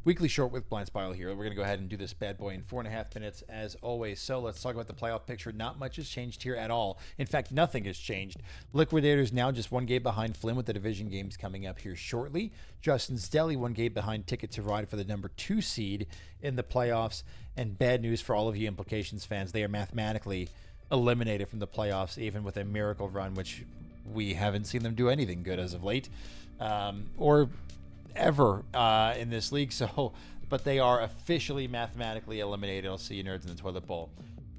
Weekly short with Blind Spiral here. We're going to go ahead and do this bad boy in 4.5 minutes as always. So let's talk about the playoff picture. Not much has changed here at all. In fact, nothing has changed. Liquidators now just one game behind Flynn with the division games coming up here shortly. Justin's Deli one game behind Ticket to Ride for the number 2 seed in the playoffs. And bad news for all of you Implications fans. They are mathematically eliminated from the playoffs, even with a miracle run, which we haven't seen them do anything good as of late. Or ever in this league. So, but they are officially mathematically eliminated. I'll see you nerds in the toilet bowl.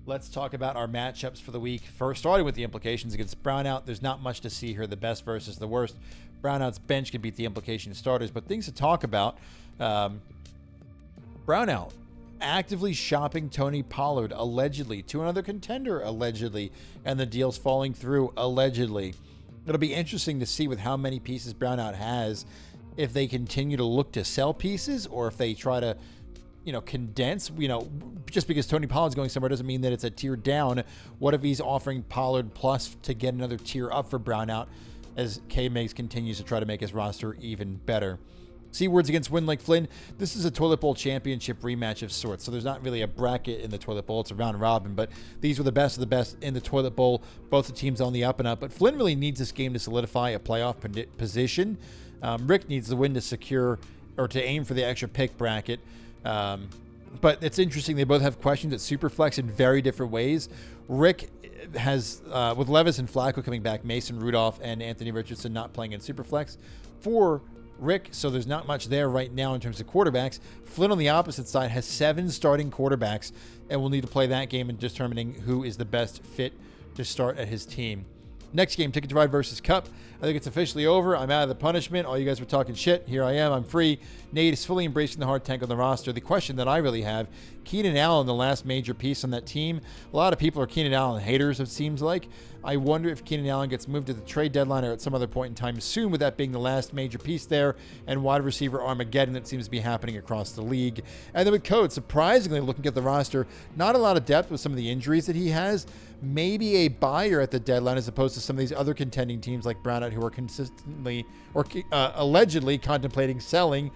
Let's talk about our matchups for the week. First, starting with the Implications against Brownout. There's not much to see here. The best versus the worst. Brownout's bench can beat the Implication starters, but things to talk about. Brownout actively shopping Tony Pollard allegedly to another contender allegedly, and the deal's falling through allegedly. It'll be interesting to see with how many pieces Brownout has, if they continue to look to sell pieces or if they try to, condense. Just because Tony Pollard's going somewhere doesn't mean that it's a tier down. What if he's offering Pollard plus to get another tier up for Brownout as K-Megs continues to try to make his roster even better? Seawards against Win Like Flynn. This is a Toilet Bowl championship rematch of sorts, so there's not really a bracket in the Toilet Bowl. It's a round robin, but these were the best of the best in the Toilet Bowl. Both the teams on the up and up, but Flynn really needs this game to solidify a playoff position. Rick needs the win to secure or to aim for the extra pick bracket. But it's interesting. They both have questions at Superflex in very different ways. Rick has, with Levis and Flacco coming back, Mason Rudolph and Anthony Richardson not playing in Superflex for Rick, so there's not much there right now in terms of quarterbacks. Flynn on the opposite side has 7 starting quarterbacks and will need to play that game in determining who is the best fit to start at his team. Next game, Ticket to Ride versus Cup. I think it's officially over. I'm out of the punishment. All you guys were talking shit. Here I am. I'm free. Nate is fully embracing the hard tank on the roster. The question that I really have, Keenan Allen, the last major piece on that team. A lot of people are Keenan Allen haters, it seems like. I wonder if Keenan Allen gets moved to the trade deadline or at some other point in time soon, with that being the last major piece there, and wide receiver Armageddon that seems to be happening across the league. And then with Code, surprisingly, looking at the roster, not a lot of depth with some of the injuries that he has. Maybe a buyer at the deadline as opposed to some of these other contending teams like Brownout who are consistently or allegedly contemplating selling.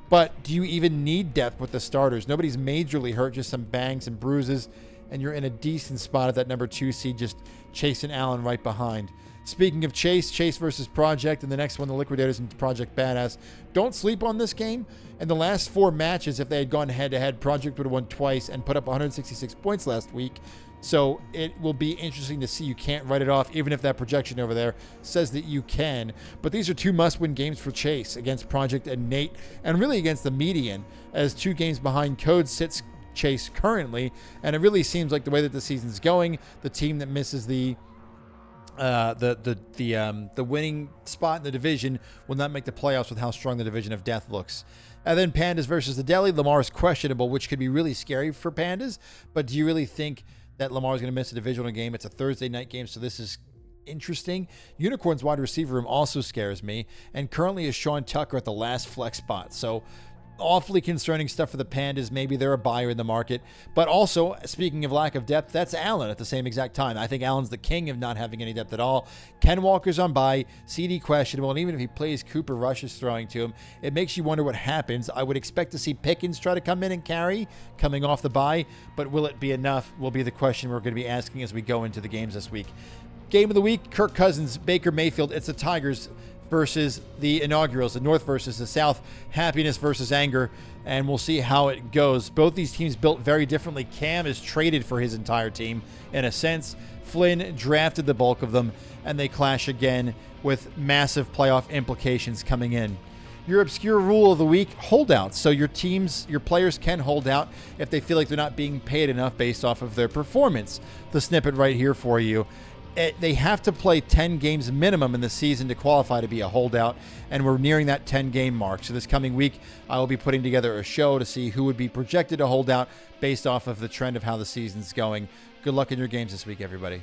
But do you even need depth with the starters? Nobody's majorly hurt, just some bangs and bruises, and you're in a decent spot at that number 2 seed, just chasing Allen right behind. Speaking of Chase versus Project, and the next one, the Liquidators and Project Badass. Don't sleep on this game. In the last 4 matches, if they had gone head-to-head, Project would have won twice and put up 166 points last week. So it will be interesting to see. You can't write it off, even if that projection over there says that you can. But these are 2 must-win games for Chase against Project and Nate, and really against the median, as 2 games behind Code sits Chase currently. And it really seems like the way that the season's going, the team that misses the winning spot in the division will not make the playoffs with how strong the Division of Death looks. And then Pandas versus the Deli. Lamar's questionable, which could be really scary for Pandas. But do you really think that Lamar is going to miss a divisional game? It's a Thursday night game, so this is interesting. Unicorn's wide receiver room also scares me, and currently is Sean Tucker at the last flex spot. So awfully concerning stuff for the Pandas. Maybe they're a buyer in the market. But also, speaking of lack of depth, that's Allen at the same exact time. I think Allen's the king of not having any depth at all. Ken Walker's on bye, CD questionable, and even if he plays, Cooper Rush is throwing to him. It makes you wonder what happens. I would expect to see Pickens try to come in and carry coming off the bye, but will it be enough will be the question we're going to be asking as we go into the games this week. Game of the week, Kirk Cousins, Baker Mayfield. It's the Tigers versus the inaugurals, the North versus the South, happiness versus anger, and we'll see how it goes. Both these teams built very differently. Cam is traded for his entire team in a sense. Flynn drafted the bulk of them, and they clash again with massive playoff implications coming in. Your obscure rule of the week, holdouts. So your players can hold out if they feel like they're not being paid enough based off of their performance. The snippet right here for you. They have to play 10 games minimum in the season to qualify to be a holdout, and we're nearing that 10-game mark. So this coming week, I will be putting together a show to see who would be projected to hold out based off of the trend of how the season's going. Good luck in your games this week, everybody.